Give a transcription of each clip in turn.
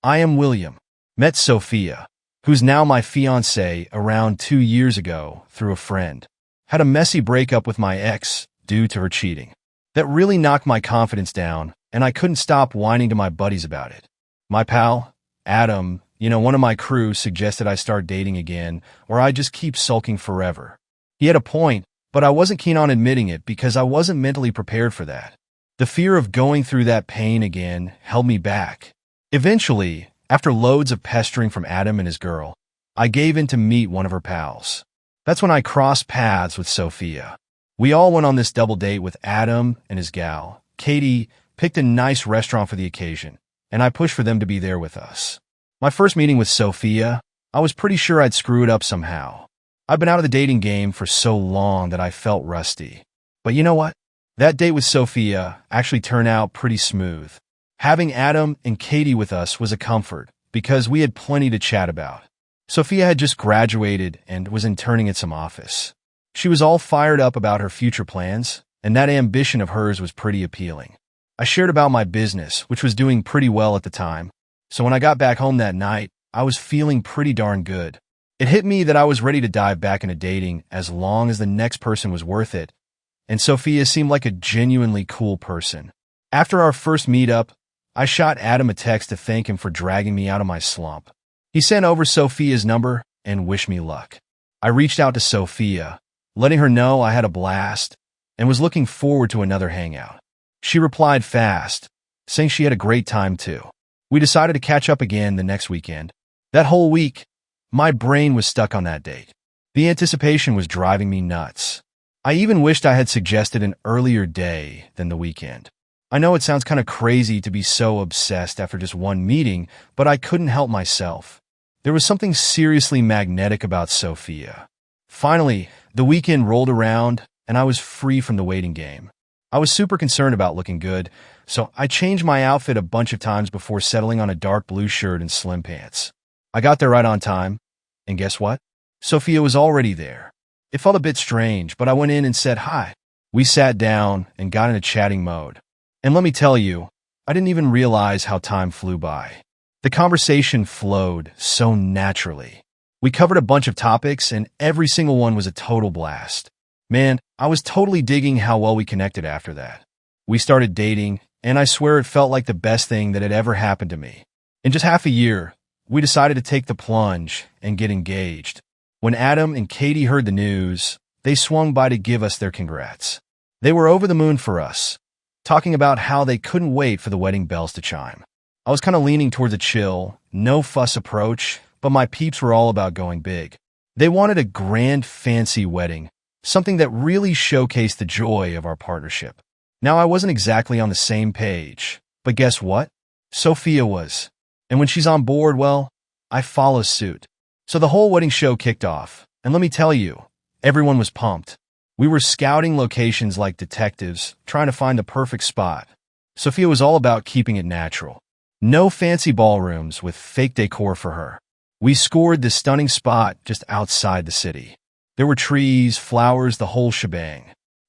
I am William. Met Sophia, who's now my fiancée, around 2 years ago through a friend. Had a messy breakup with my ex due to her cheating. That really knocked my confidence down, and I couldn't stop whining to my buddies about it. My pal, Adam, one of my crew, suggested I start dating again, or I just keep sulking forever. He had a point, but I wasn't keen on admitting it because I wasn't mentally prepared for that. The fear of going through that pain again held me back. Eventually, after loads of pestering from Adam and his girl, I gave in to meet one of her pals. That's when I crossed paths with Sophia. We all went on this double date with Adam and his gal. Katie picked a nice restaurant for the occasion, and I pushed for them to be there with us. My first meeting with Sophia, I was pretty sure I'd screw it up somehow. I've been out of the dating game for so long that I felt rusty. But you know what? That date with Sophia actually turned out pretty smooth. Having Adam and Katie with us was a comfort because we had plenty to chat about. Sophia had just graduated and was interning at some office. She was all fired up about her future plans, and that ambition of hers was pretty appealing. I shared about my business, which was doing pretty well at the time, so when I got back home that night, I was feeling pretty darn good. It hit me that I was ready to dive back into dating as long as the next person was worth it, and Sophia seemed like a genuinely cool person. After our first meetup, I shot Adam a text to thank him for dragging me out of my slump. He sent over Sophia's number and wished me luck. I reached out to Sophia, letting her know I had a blast and was looking forward to another hangout. She replied fast, saying she had a great time too. We decided to catch up again the next weekend. That whole week, my brain was stuck on that date. The anticipation was driving me nuts. I even wished I had suggested an earlier day than the weekend. I know it sounds kind of crazy to be so obsessed after just one meeting, but I couldn't help myself. There was something seriously magnetic about Sophia. Finally, the weekend rolled around, and I was free from the waiting game. I was super concerned about looking good, so I changed my outfit a bunch of times before settling on a dark blue shirt and slim pants. I got there right on time, and guess what? Sophia was already there. It felt a bit strange, but I went in and said hi. We sat down and got into chatting mode. And let me tell you, I didn't even realize how time flew by. The conversation flowed so naturally. We covered a bunch of topics, and every single one was a total blast. Man, I was totally digging how well we connected after that. We started dating, and I swear it felt like the best thing that had ever happened to me. In just half a year, we decided to take the plunge and get engaged. When Adam and Katie heard the news, they swung by to give us their congrats. They were over the moon for us, talking about how they couldn't wait for the wedding bells to chime. I was kind of leaning towards a chill, no-fuss approach, but my peeps were all about going big. They wanted a grand, fancy wedding, something that really showcased the joy of our partnership. Now, I wasn't exactly on the same page, but guess what? Sophia was. And when she's on board, well, I follow suit. So the whole wedding show kicked off, and let me tell you, everyone was pumped. We were scouting locations like detectives, trying to find the perfect spot. Sophia was all about keeping it natural. No fancy ballrooms with fake decor for her. We scored this stunning spot just outside the city. There were trees, flowers, the whole shebang.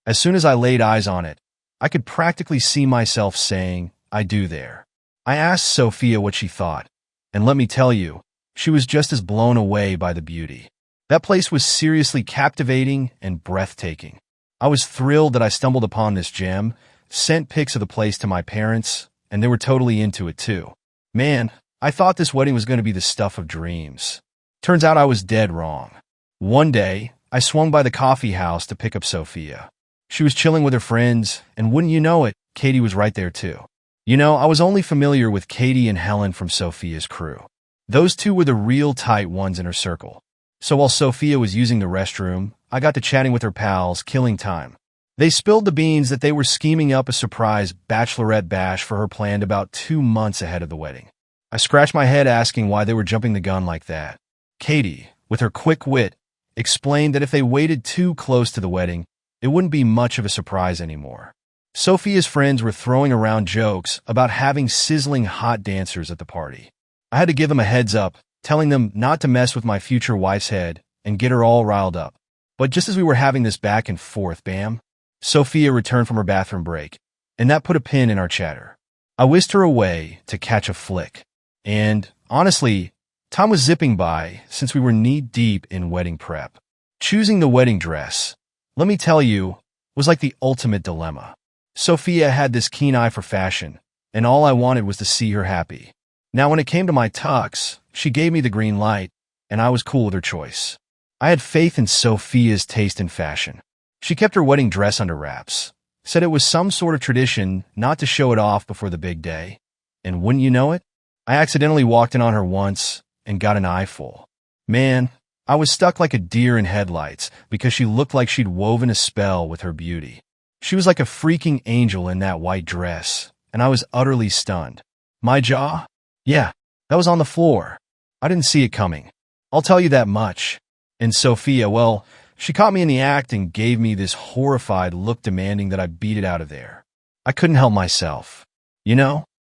As soon as I laid eyes on it, I could practically see myself saying, "I do" there. I asked Sophia what she thought, and let me tell you, she was just as blown away by the beauty. That place was seriously captivating and breathtaking. I was thrilled that I stumbled upon this gem, sent pics of the place to my parents, and they were totally into it too. Man, I thought this wedding was going to be the stuff of dreams. Turns out I was dead wrong. One day, I swung by the coffee house to pick up Sophia. She was chilling with her friends, and wouldn't you know it, Katie was right there too. I was only familiar with Katie and Helen from Sophia's crew. Those two were the real tight ones in her circle. So while Sophia was using the restroom, I got to chatting with her pals, killing time. They spilled the beans that they were scheming up a surprise bachelorette bash for her planned about 2 months ahead of the wedding. I scratched my head asking why they were jumping the gun like that. Katie, with her quick wit, explained that if they waited too close to the wedding, it wouldn't be much of a surprise anymore. Sophia's friends were throwing around jokes about having sizzling hot dancers at the party. I had to give them a heads up, telling them not to mess with my future wife's head and get her all riled up. But just as we were having this back and forth, bam, Sophia returned from her bathroom break, and that put a pin in our chatter. I whisked her away to catch a flick. And honestly, time was zipping by since we were knee-deep in wedding prep. Choosing the wedding dress, let me tell you, was like the ultimate dilemma. Sophia had this keen eye for fashion, and all I wanted was to see her happy. Now, when it came to my tux, she gave me the green light, and I was cool with her choice. I had faith in Sophia's taste in fashion. She kept her wedding dress under wraps, said it was some sort of tradition not to show it off before the big day. And wouldn't you know it, I accidentally walked in on her once and got an eyeful. Man, I was stuck like a deer in headlights because she looked like she'd woven a spell with her beauty. She was like a freaking angel in that white dress, and I was utterly stunned. My jaw? Yeah, that was on the floor. I didn't see it coming. I'll tell you that much. And Sophia, well, she caught me in the act and gave me this horrified look demanding that I beat it out of there. I couldn't help myself.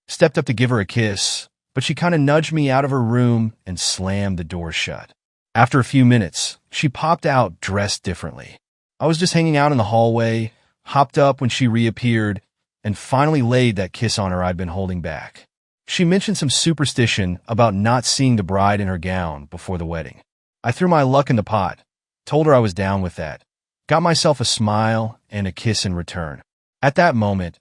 Stepped up to give her a kiss, but she kind of nudged me out of her room and slammed the door shut. After a few minutes, she popped out dressed differently. I was just hanging out in the hallway, hopped up when she reappeared, and finally laid that kiss on her I'd been holding back. She mentioned some superstition about not seeing the bride in her gown before the wedding. I threw my luck in the pot, told her I was down with that, got myself a smile and a kiss in return. At that moment,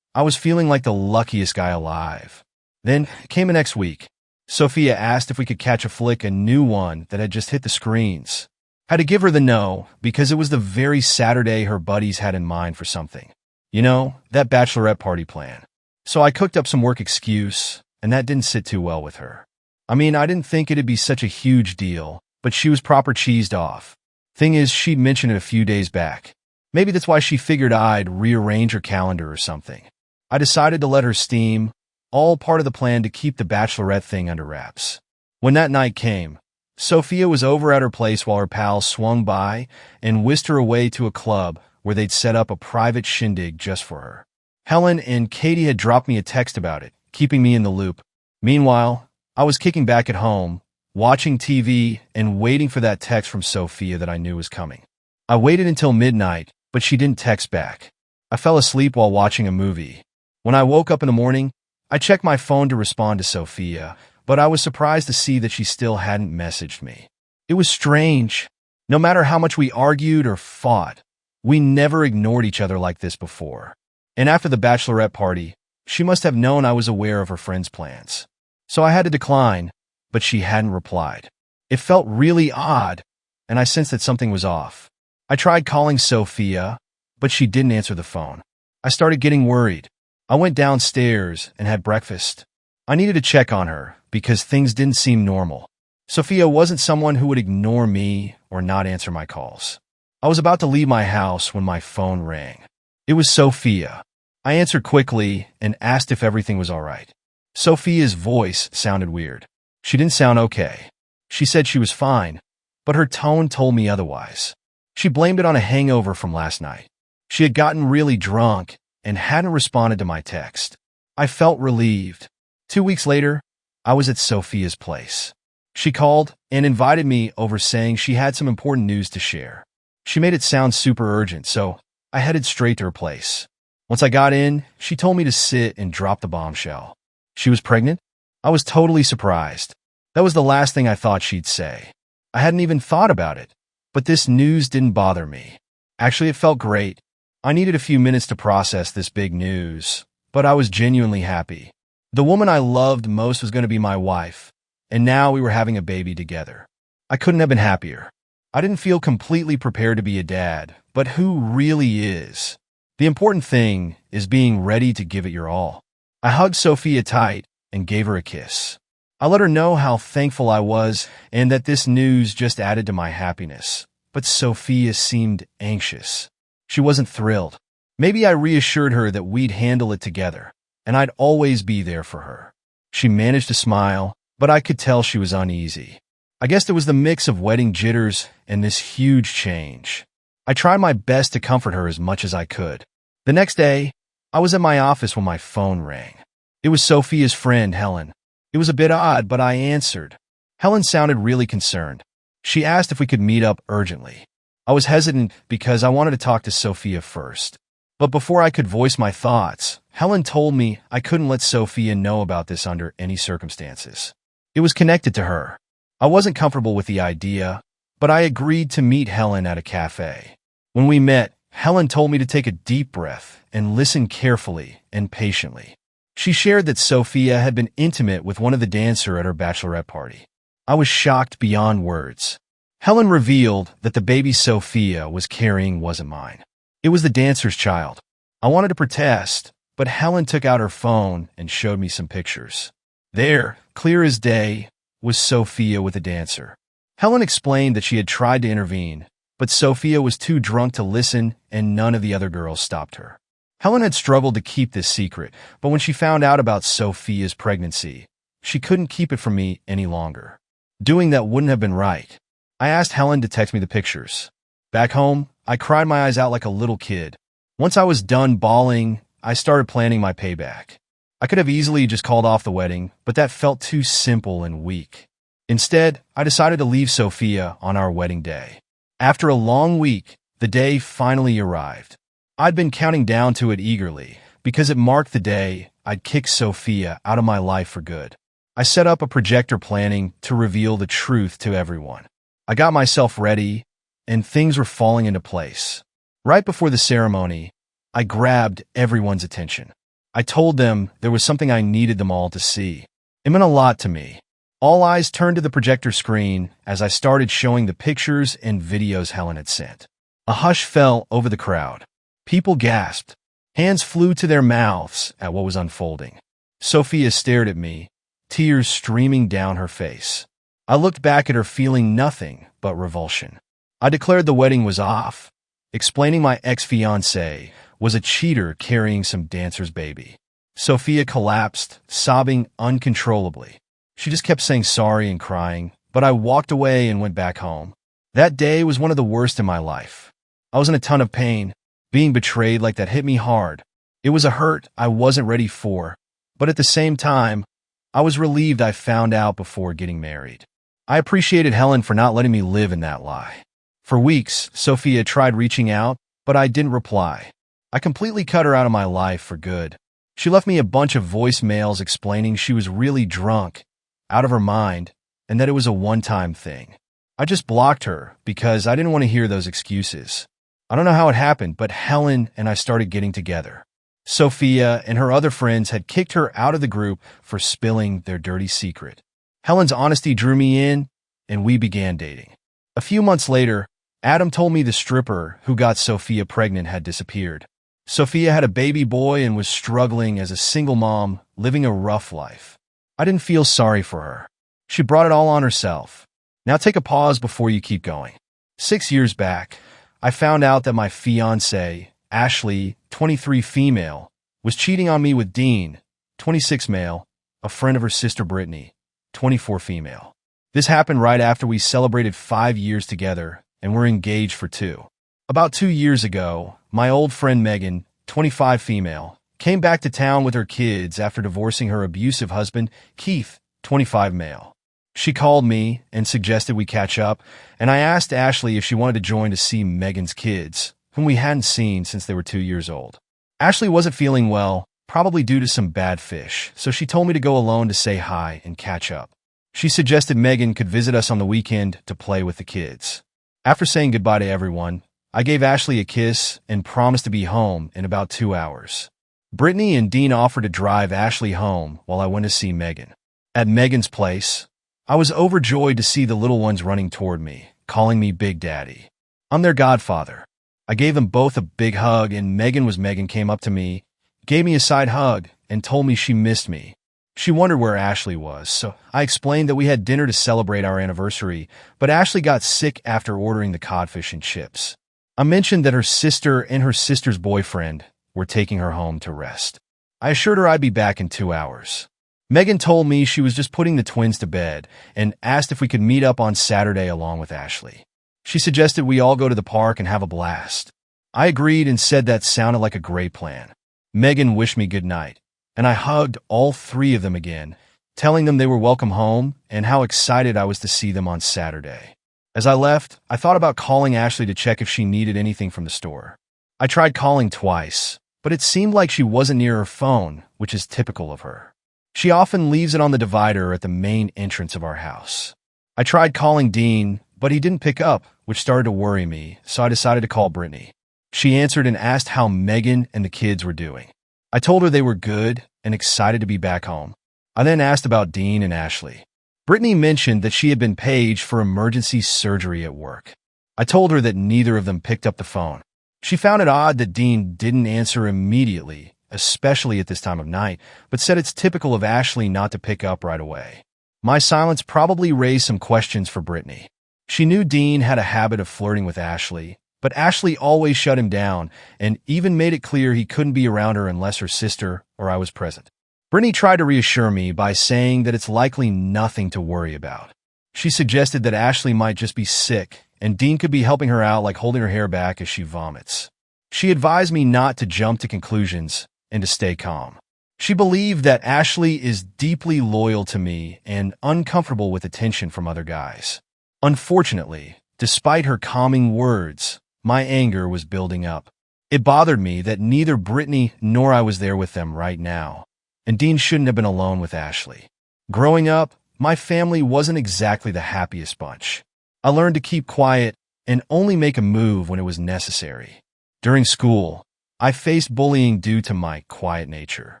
I was feeling like the luckiest guy alive. Then came the next week. Sophia asked if we could catch a flick, a new one that had just hit the screens. Had to give her the no, because it was the very Saturday her buddies had in mind for something. That bachelorette party plan. So I cooked up some work excuse, and that didn't sit too well with her. I didn't think it'd be such a huge deal, but she was proper cheesed off. Thing is, she'd mentioned it a few days back. Maybe that's why she figured I'd rearrange her calendar or something. I decided to let her steam, all part of the plan to keep the bachelorette thing under wraps. When that night came, Sophia was over at her place while her pals swung by and whisked her away to a club where they'd set up a private shindig just for her. Helen and Katie had dropped me a text about it, keeping me in the loop. Meanwhile, I was kicking back at home, watching TV and waiting for that text from Sophia that I knew was coming. I waited until midnight, but she didn't text back. I fell asleep while watching a movie. When I woke up in the morning, I checked my phone to respond to Sophia, but I was surprised to see that she still hadn't messaged me. It was strange. No matter how much we argued or fought, we never ignored each other like this before. And after the bachelorette party, she must have known I was aware of her friends' plans. So I had to decline, but she hadn't replied. It felt really odd, and I sensed that something was off. I tried calling Sophia, but she didn't answer the phone. I started getting worried. I went downstairs and had breakfast. I needed to check on her because things didn't seem normal. Sophia wasn't someone who would ignore me or not answer my calls. I was about to leave my house when my phone rang. It was Sophia. I answered quickly and asked if everything was all right. Sophia's voice sounded weird. She didn't sound okay. She said she was fine, but her tone told me otherwise. She blamed it on a hangover from last night. She had gotten really drunk and hadn't responded to my text. I felt relieved. 2 weeks later, I was at Sophia's place. She called and invited me over, saying she had some important news to share. She made it sound super urgent, so I headed straight to her place. Once I got in, she told me to sit and drop the bombshell. She was pregnant? I was totally surprised. That was the last thing I thought she'd say. I hadn't even thought about it, but this news didn't bother me. Actually, it felt great. I needed a few minutes to process this big news, but I was genuinely happy. The woman I loved most was going to be my wife, and now we were having a baby together. I couldn't have been happier. I didn't feel completely prepared to be a dad, but who really is? The important thing is being ready to give it your all. I hugged Sophia tight and gave her a kiss. I let her know how thankful I was and that this news just added to my happiness. But Sophia seemed anxious. She wasn't thrilled. Maybe I reassured her that we'd handle it together, and I'd always be there for her. She managed to smile, but I could tell she was uneasy. I guess it was the mix of wedding jitters and this huge change. I tried my best to comfort her as much as I could. The next day, I was at my office when my phone rang. It was Sophia's friend, Helen. It was a bit odd, but I answered. Helen sounded really concerned. She asked if we could meet up urgently. I was hesitant because I wanted to talk to Sophia first. But before I could voice my thoughts, Helen told me I couldn't let Sophia know about this under any circumstances. It was connected to her. I wasn't comfortable with the idea, but I agreed to meet Helen at a cafe. When we met, Helen told me to take a deep breath and listen carefully and patiently. She shared that Sophia had been intimate with one of the dancers at her bachelorette party. I was shocked beyond words. Helen revealed that the baby Sophia was carrying wasn't mine. It was the dancer's child. I wanted to protest, but Helen took out her phone and showed me some pictures. There, clear as day, was Sophia with the dancer. Helen explained that she had tried to intervene, but Sophia was too drunk to listen and none of the other girls stopped her. Helen had struggled to keep this secret, but when she found out about Sophia's pregnancy, she couldn't keep it from me any longer. Doing that wouldn't have been right. I asked Helen to text me the pictures. Back home, I cried my eyes out like a little kid. Once I was done bawling, I started planning my payback. I could have easily just called off the wedding, but that felt too simple and weak. Instead, I decided to leave Sophia on our wedding day. After a long week, the day finally arrived. I'd been counting down to it eagerly, because it marked the day I'd kick Sophia out of my life for good. I set up a projector planning to reveal the truth to everyone. I got myself ready, and things were falling into place. Right before the ceremony, I grabbed everyone's attention. I told them there was something I needed them all to see. It meant a lot to me. All eyes turned to the projector screen as I started showing the pictures and videos Helen had sent. A hush fell over the crowd. People gasped. Hands flew to their mouths at what was unfolding. Sophia stared at me, tears streaming down her face. I looked back at her feeling nothing but revulsion. I declared the wedding was off, explaining my ex-fiancé was a cheater carrying some dancer's baby. Sophia collapsed, sobbing uncontrollably. She just kept saying sorry and crying, but I walked away and went back home. That day was one of the worst in my life. I was in a ton of pain. Being betrayed like that hit me hard. It was a hurt I wasn't ready for, but at the same time, I was relieved I found out before getting married. I appreciated Helen for not letting me live in that lie. For weeks, Sophia tried reaching out, but I didn't reply. I completely cut her out of my life for good. She left me a bunch of voicemails explaining she was really drunk, out of her mind, and that it was a one-time thing. I just blocked her because I didn't want to hear those excuses. I don't know how it happened, but Helen and I started getting together. Sophia and her other friends had kicked her out of the group for spilling their dirty secret. Helen's honesty drew me in, and we began dating. A few months later, Adam told me the stripper who got Sophia pregnant had disappeared. Sophia had a baby boy and was struggling as a single mom, living a rough life. I didn't feel sorry for her. She brought it all on herself. Now take a pause before you keep going. 6 years back, I found out that my fiancé, Ashley, 23 female, was cheating on me with Dean, 26 male, a friend of her sister Brittany, 24 female. This happened right after we celebrated 5 years together and were engaged for 2. About 2 years ago, my old friend Megan, 25 female, came back to town with her kids after divorcing her abusive husband, Keith, 25 male. She called me and suggested we catch up, and I asked Ashley if she wanted to join to see Megan's kids, whom we hadn't seen since they were 2 years old. Ashley wasn't feeling well, probably due to some bad fish, so she told me to go alone to say hi and catch up. She suggested Megan could visit us on the weekend to play with the kids. After saying goodbye to everyone, I gave Ashley a kiss and promised to be home in about 2 hours. Brittany and Dean offered to drive Ashley home while I went to see Megan. At Megan's place, I was overjoyed to see the little ones running toward me, calling me Big Daddy. I'm their godfather. I gave them both a big hug, and Megan came up to me, gave me a side hug, and told me she missed me. She wondered where Ashley was, so I explained that we had dinner to celebrate our anniversary, but Ashley got sick after ordering the codfish and chips. I mentioned that her sister and her sister's boyfriend were taking her home to rest. I assured her I'd be back in 2 hours. Megan told me she was just putting the twins to bed and asked if we could meet up on Saturday along with Ashley. She suggested we all go to the park and have a blast. I agreed and said that sounded like a great plan. Megan wished me good night, and I hugged all 3 of them again, telling them they were welcome home and how excited I was to see them on Saturday. As I left, I thought about calling Ashley to check if she needed anything from the store. I tried calling twice, but it seemed like she wasn't near her phone, which is typical of her. She often leaves it on the divider at the main entrance of our house. I tried calling Dean, but he didn't pick up, which started to worry me, so I decided to call Brittany. She answered and asked how Megan and the kids were doing. I told her they were good and excited to be back home. I then asked about Dean and Ashley. Brittany mentioned that she had been paged for emergency surgery at work. I told her that neither of them picked up the phone. She found it odd that Dean didn't answer immediately, especially at this time of night, but said it's typical of Ashley not to pick up right away. My silence probably raised some questions for Brittany. She knew Dean had a habit of flirting with Ashley, but Ashley always shut him down and even made it clear he couldn't be around her unless her sister or I was present. Brittany tried to reassure me by saying that it's likely nothing to worry about. She suggested that Ashley might just be sick and Dean could be helping her out, like holding her hair back as she vomits. She advised me not to jump to conclusions and to stay calm. She believed that Ashley is deeply loyal to me and uncomfortable with attention from other guys. Unfortunately, despite her calming words, my anger was building up. It bothered me that neither Brittany nor I was there with them right now, and Dean shouldn't have been alone with Ashley. Growing up, my family wasn't exactly the happiest bunch. I learned to keep quiet and only make a move when it was necessary. During school, I faced bullying due to my quiet nature.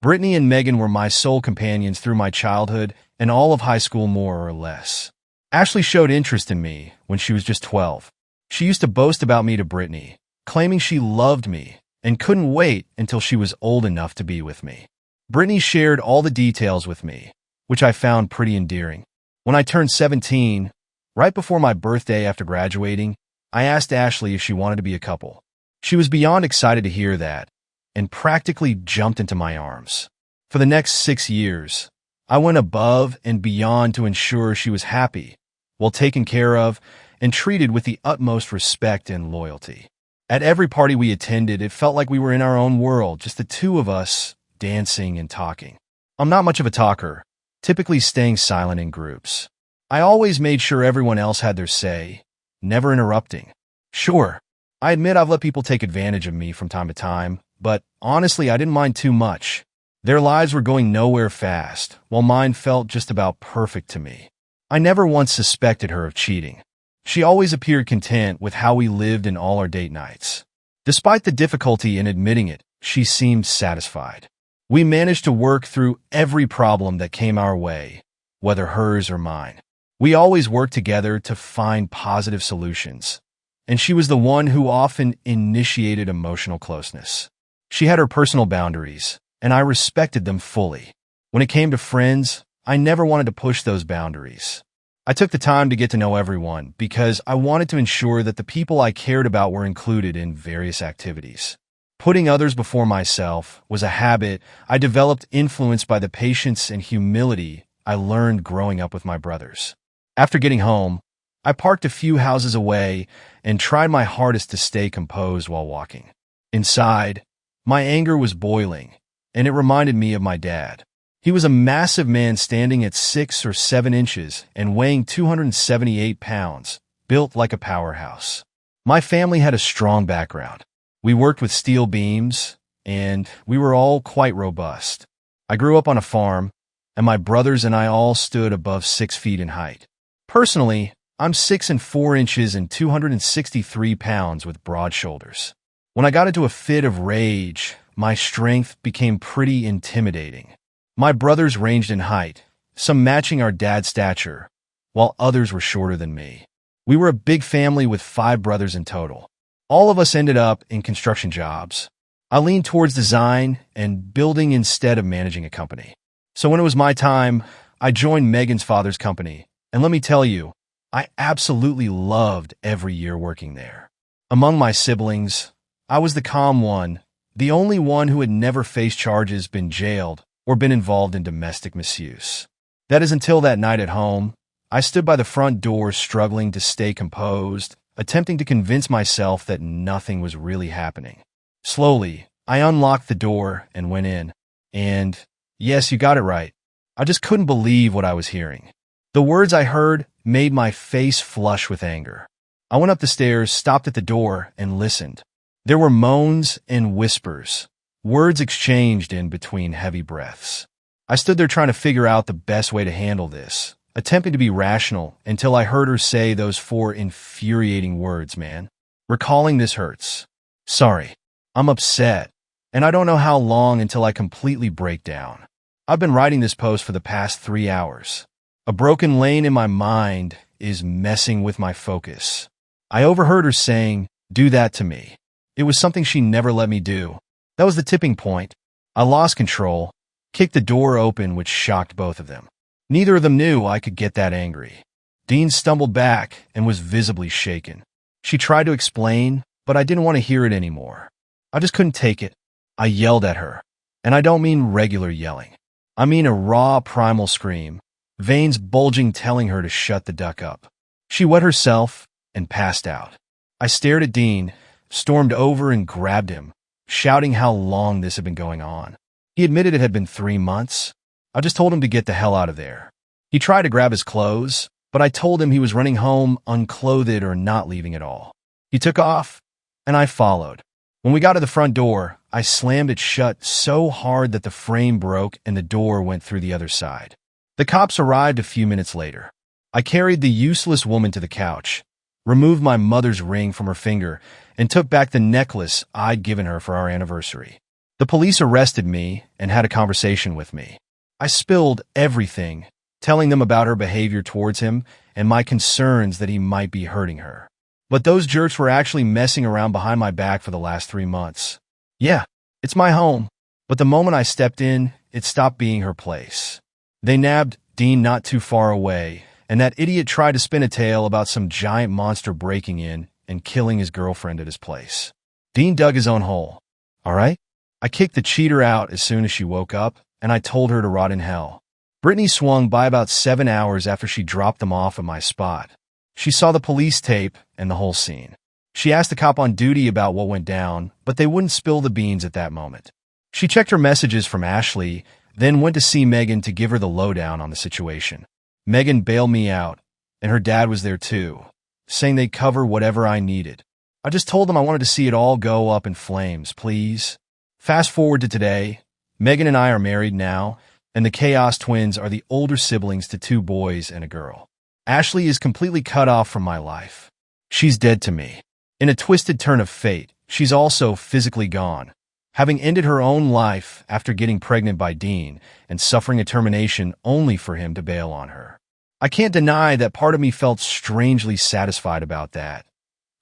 Brittany and Megan were my sole companions through my childhood and all of high school, more or less. Ashley showed interest in me when she was just 12. She used to boast about me to Brittany, claiming she loved me and couldn't wait until she was old enough to be with me. Brittany shared all the details with me, which I found pretty endearing. When I turned 17, right before my birthday after graduating, I asked Ashley if she wanted to be a couple. She was beyond excited to hear that and practically jumped into my arms. For the next 6 years, I went above and beyond to ensure she was happy, well taken care of, and treated with the utmost respect and loyalty. At every party we attended, it felt like we were in our own world, just the two of us, dancing and talking. I'm not much of a talker, typically staying silent in groups. I always made sure everyone else had their say, never interrupting. Sure, I admit I've let people take advantage of me from time to time, but honestly, I didn't mind too much. Their lives were going nowhere fast, while mine felt just about perfect to me. I never once suspected her of cheating. She always appeared content with how we lived in all our date nights. Despite the difficulty in admitting it, she seemed satisfied. We managed to work through every problem that came our way, whether hers or mine. We always worked together to find positive solutions, and she was the one who often initiated emotional closeness. She had her personal boundaries, and I respected them fully. When it came to friends, I never wanted to push those boundaries. I took the time to get to know everyone because I wanted to ensure that the people I cared about were included in various activities. Putting others before myself was a habit I developed, influenced by the patience and humility I learned growing up with my brothers. After getting home, I parked a few houses away and tried my hardest to stay composed while walking. Inside, my anger was boiling, and it reminded me of my dad. He was a massive man standing at 6 or 7 inches and weighing 278 pounds, built like a powerhouse. My family had a strong background. We worked with steel beams, and we were all quite robust. I grew up on a farm, and my brothers and I all stood above 6 feet in height. Personally, I'm 6 and 4 inches and 263 pounds with broad shoulders. When I got into a fit of rage, my strength became pretty intimidating. My brothers ranged in height, some matching our dad's stature, while others were shorter than me. We were a big family with 5 brothers in total. All of us ended up in construction jobs. I leaned towards design and building instead of managing a company. So when it was my time, I joined Megan's father's company, and let me tell you, I absolutely loved every year working there. Among my siblings, I was the calm one, the only one who had never faced charges, been jailed, or been involved in domestic misuse. That is until that night at home, I stood by the front door struggling to stay composed, attempting to convince myself that nothing was really happening. Slowly, I unlocked the door and went in. And, yes, you got it right, I just couldn't believe what I was hearing. The words I heard made my face flush with anger. I went up the stairs, stopped at the door, and listened. There were moans and whispers, Words exchanged in between heavy breaths. I stood there trying to figure out the best way to handle this, attempting to be rational until I heard her say those four infuriating words, man. Recalling this hurts. Sorry. I'm upset, and I don't know how long until I completely break down. I've been writing this post for the past 3 hours. A broken lane in my mind is messing with my focus. I overheard her saying, "Do that to me." It was something she never let me do. That was the tipping point. I lost control, kicked the door open, which shocked both of them. Neither of them knew I could get that angry. Dean stumbled back and was visibly shaken. She tried to explain, but I didn't want to hear it anymore. I just couldn't take it. I yelled at her. And I don't mean regular yelling. I mean a raw, primal scream, veins bulging, telling her to shut the duck up. She wet herself and passed out. I stared at Dean, stormed over and grabbed him, shouting how long this had been going on. He admitted it had been 3 months. I just told him to get the hell out of there. He tried to grab his clothes, but I told him he was running home unclothed or not leaving at all. He took off, and I followed. When we got to the front door, I slammed it shut so hard that the frame broke and the door went through the other side. The cops arrived a few minutes later. I carried the useless woman to the couch, removed my mother's ring from her finger, and took back the necklace I'd given her for our anniversary. The police arrested me and had a conversation with me. I spilled everything, telling them about her behavior towards him and my concerns that he might be hurting her. But those jerks were actually messing around behind my back for the last 3 months. Yeah, it's my home, but the moment I stepped in, it stopped being her place. They nabbed Dean not too far away, and that idiot tried to spin a tale about some giant monster breaking in and killing his girlfriend at his place. Dean dug his own hole. All right? I kicked the cheater out as soon as she woke up, and I told her to rot in hell. Brittany swung by about 7 hours after she dropped them off at my spot. She saw the police tape and the whole scene. She asked the cop on duty about what went down, but they wouldn't spill the beans at that moment. She checked her messages from Ashley, then went to see Megan to give her the lowdown on the situation. Megan bailed me out, and her dad was there too, saying they'd cover whatever I needed. I just told them I wanted to see it all go up in flames, please. Fast forward to today. Megan and I are married now, and the Chaos twins are the older siblings to 2 boys and a girl. Ashley is completely cut off from my life. She's dead to me. In a twisted turn of fate, she's also physically gone, having ended her own life after getting pregnant by Dean and suffering a termination only for him to bail on her. I can't deny that part of me felt strangely satisfied about that,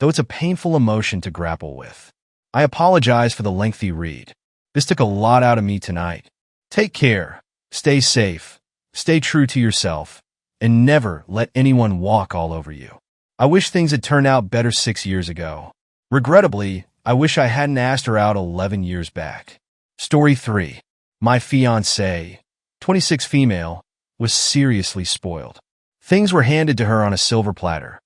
though it's a painful emotion to grapple with. I apologize for the lengthy read. This took a lot out of me tonight. Take care, stay safe, stay true to yourself, and never let anyone walk all over you. I wish things had turned out better 6 years ago. Regrettably, I wish I hadn't asked her out 11 years back. Story 3. My fiancée, 26 female, was seriously spoiled. Things were handed to her on a silver platter,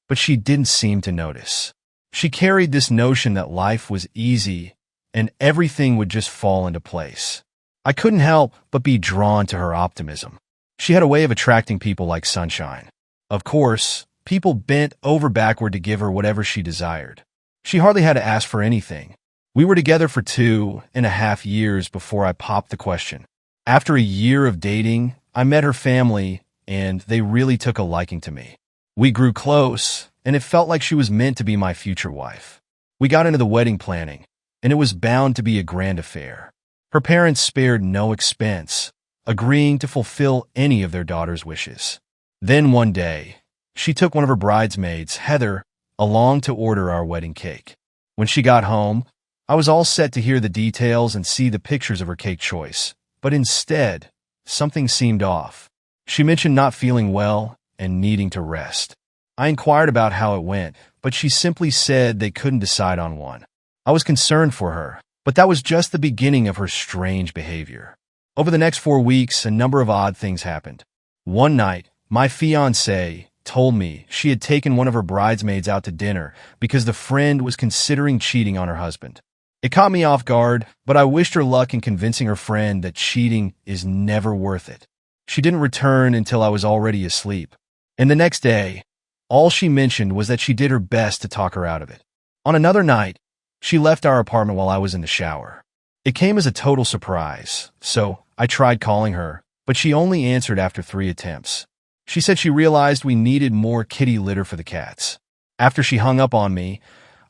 but she didn't seem to notice. She carried this notion that life was easy and everything would just fall into place. I couldn't help but be drawn to her optimism. She had a way of attracting people like sunshine. Of course, people bent over backward to give her whatever she desired. She hardly had to ask for anything. We were together for 2.5 years before I popped the question. After a year of dating, I met her family, and they really took a liking to me. We grew close, and it felt like she was meant to be my future wife. We got into the wedding planning, and it was bound to be a grand affair. Her parents spared no expense, agreeing to fulfill any of their daughter's wishes. Then one day, she took one of her bridesmaids, Heather, along to order our wedding cake. When she got home, I was all set to hear the details and see the pictures of her cake choice, but instead, something seemed off. She mentioned not feeling well and needing to rest. I inquired about how it went, but she simply said they couldn't decide on one. I was concerned for her, but that was just the beginning of her strange behavior. Over the next 4 weeks, a number of odd things happened. One night, my fiancée told me she had taken one of her bridesmaids out to dinner because the friend was considering cheating on her husband. It caught me off guard, but I wished her luck in convincing her friend that cheating is never worth it. She didn't return until I was already asleep. And the next day, all she mentioned was that she did her best to talk her out of it. On another night, she left our apartment while I was in the shower. It came as a total surprise, so I tried calling her, but she only answered after 3 attempts. She said she realized we needed more kitty litter for the cats. After she hung up on me,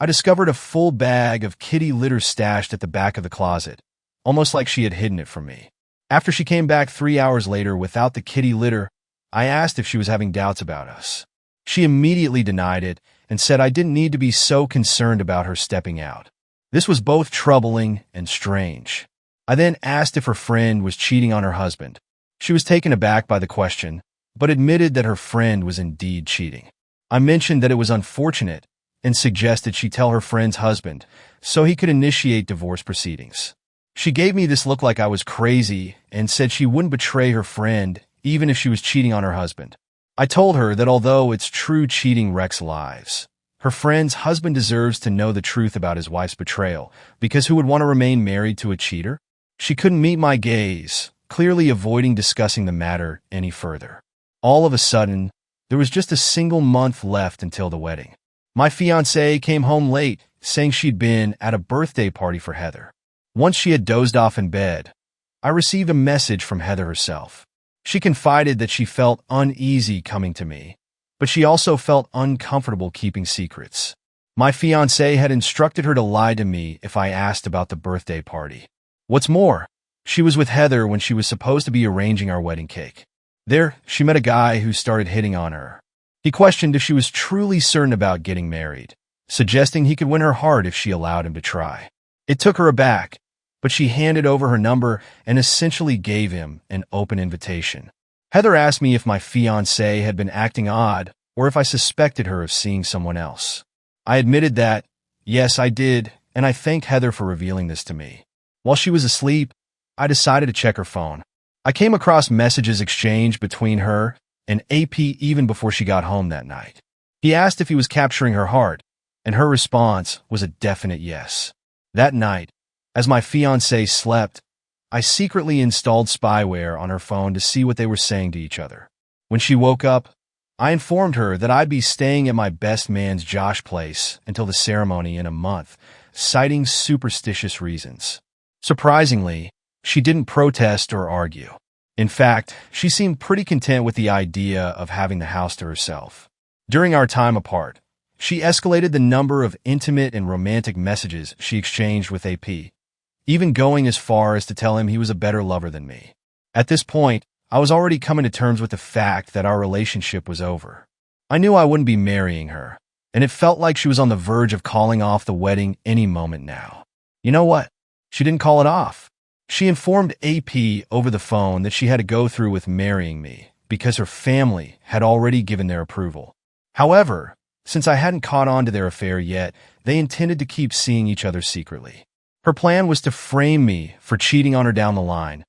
I discovered a full bag of kitty litter stashed at the back of the closet, almost like she had hidden it from me. After she came back 3 hours later without the kitty litter, I asked if she was having doubts about us. She immediately denied it and said I didn't need to be so concerned about her stepping out. This was both troubling and strange. I then asked if her friend was cheating on her husband. She was taken aback by the question, but admitted that her friend was indeed cheating. I mentioned that it was unfortunate and suggested she tell her friend's husband so he could initiate divorce proceedings. She gave me this look like I was crazy and said she wouldn't betray her friend even if she was cheating on her husband. I told her that although it's true cheating wrecks lives, her friend's husband deserves to know the truth about his wife's betrayal, because who would want to remain married to a cheater? She couldn't meet my gaze, clearly avoiding discussing the matter any further. All of a sudden, there was just a single month left until the wedding. My fiancée came home late, saying she'd been at a birthday party for Heather. Once she had dozed off in bed, I received a message from Heather herself. She confided that she felt uneasy coming to me, but she also felt uncomfortable keeping secrets. My fiancé had instructed her to lie to me if I asked about the birthday party. What's more, she was with Heather when she was supposed to be arranging our wedding cake. There, she met a guy who started hitting on her. He questioned if she was truly certain about getting married, suggesting he could win her heart if she allowed him to try. It took her aback, but she handed over her number and essentially gave him an open invitation. Heather asked me if my fiancé had been acting odd or if I suspected her of seeing someone else. I admitted that, yes, I did, and I thanked Heather for revealing this to me. While she was asleep, I decided to check her phone. I came across messages exchanged between her and AP even before she got home that night. He asked if he was capturing her heart, and her response was a definite yes. That night, as my fiancé slept, I secretly installed spyware on her phone to see what they were saying to each other. When she woke up, I informed her that I'd be staying at my best man's Josh place until the ceremony in a month, citing superstitious reasons. Surprisingly, she didn't protest or argue. In fact, she seemed pretty content with the idea of having the house to herself. During our time apart, she escalated the number of intimate and romantic messages she exchanged with AP, even going as far as to tell him he was a better lover than me. At this point, I was already coming to terms with the fact that our relationship was over. I knew I wouldn't be marrying her, and it felt like she was on the verge of calling off the wedding any moment now. You know what? She didn't call it off. She informed AP over the phone that she had to go through with marrying me because her family had already given their approval. However, since I hadn't caught on to their affair yet, they intended to keep seeing each other secretly. Her plan was to frame me for cheating on her down the line.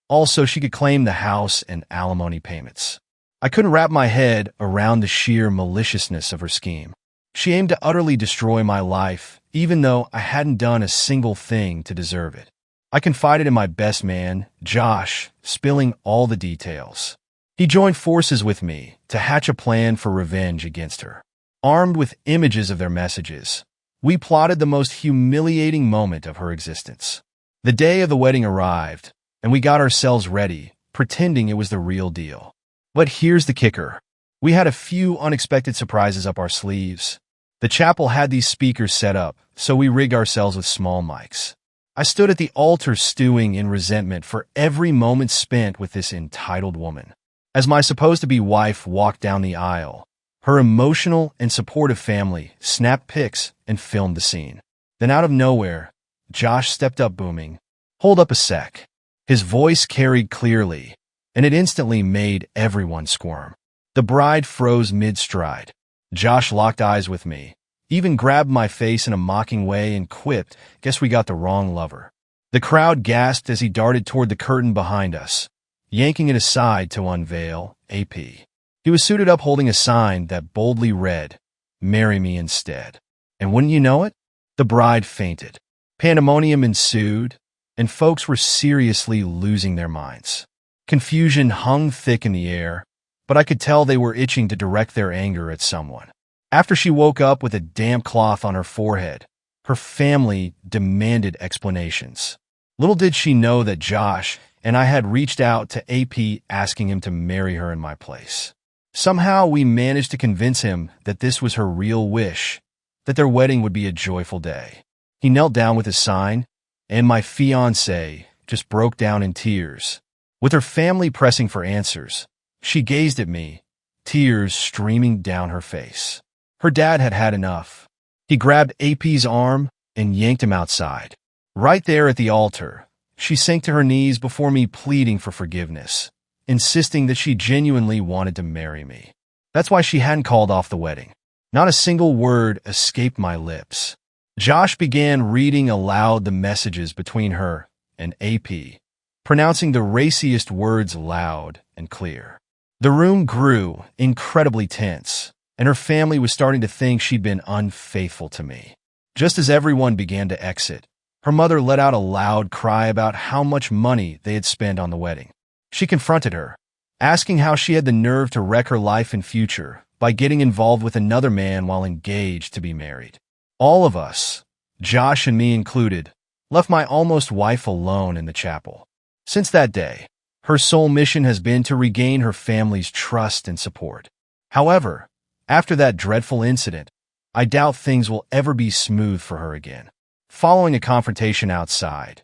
Also, she could claim the house and alimony payments. I couldn't wrap my head around the sheer maliciousness of her scheme. She aimed to utterly destroy my life, even though I hadn't done a single thing to deserve it. I confided in my best man, Josh, spilling all the details. He joined forces with me to hatch a plan for revenge against her. Armed with images of their messages, we plotted the most humiliating moment of her existence. The day of the wedding arrived, and we got ourselves ready, pretending it was the real deal. But here's the kicker. We had a few unexpected surprises up our sleeves. The chapel had these speakers set up, so we rigged ourselves with small mics. I stood at the altar stewing in resentment for every moment spent with this entitled woman. As my supposed-to-be wife walked down the aisle, her emotional and supportive family snapped pics and filmed the scene. Then out of nowhere, Josh stepped up booming, "Hold up a sec." His voice carried clearly, and it instantly made everyone squirm. The bride froze mid-stride. Josh locked eyes with me, even grabbed my face in a mocking way and quipped, "Guess we got the wrong lover." The crowd gasped as he darted toward the curtain behind us, yanking it aside to unveil AP. He was suited up holding a sign that boldly read, "Marry me instead." And wouldn't you know it, the bride fainted. Pandemonium ensued, and folks were seriously losing their minds. Confusion hung thick in the air, but I could tell they were itching to direct their anger at someone. After she woke up with a damp cloth on her forehead, her family demanded explanations. Little did she know that Josh and I had reached out to AP asking him to marry her in my place. Somehow we managed to convince him that this was her real wish, that their wedding would be a joyful day. He knelt down with his sign, and my fiancée just broke down in tears. With her family pressing for answers, she gazed at me, tears streaming down her face. Her dad had had enough. He grabbed AP's arm and yanked him outside. Right there at the altar, she sank to her knees before me, pleading for forgiveness, insisting that she genuinely wanted to marry me. That's why she hadn't called off the wedding. Not a single word escaped my lips. Josh began reading aloud the messages between her and AP, pronouncing the raciest words loud and clear. The room grew incredibly tense, and her family was starting to think she'd been unfaithful to me. Just as everyone began to exit, her mother let out a loud cry about how much money they had spent on the wedding. She confronted her, asking how she had the nerve to wreck her life and future by getting involved with another man while engaged to be married. All of us, Josh and me included, left my almost wife alone in the chapel. Since that day, her sole mission has been to regain her family's trust and support. However, after that dreadful incident, I doubt things will ever be smooth for her again. Following a confrontation outside,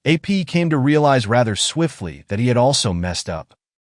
AP came to realize rather swiftly that he had also messed up.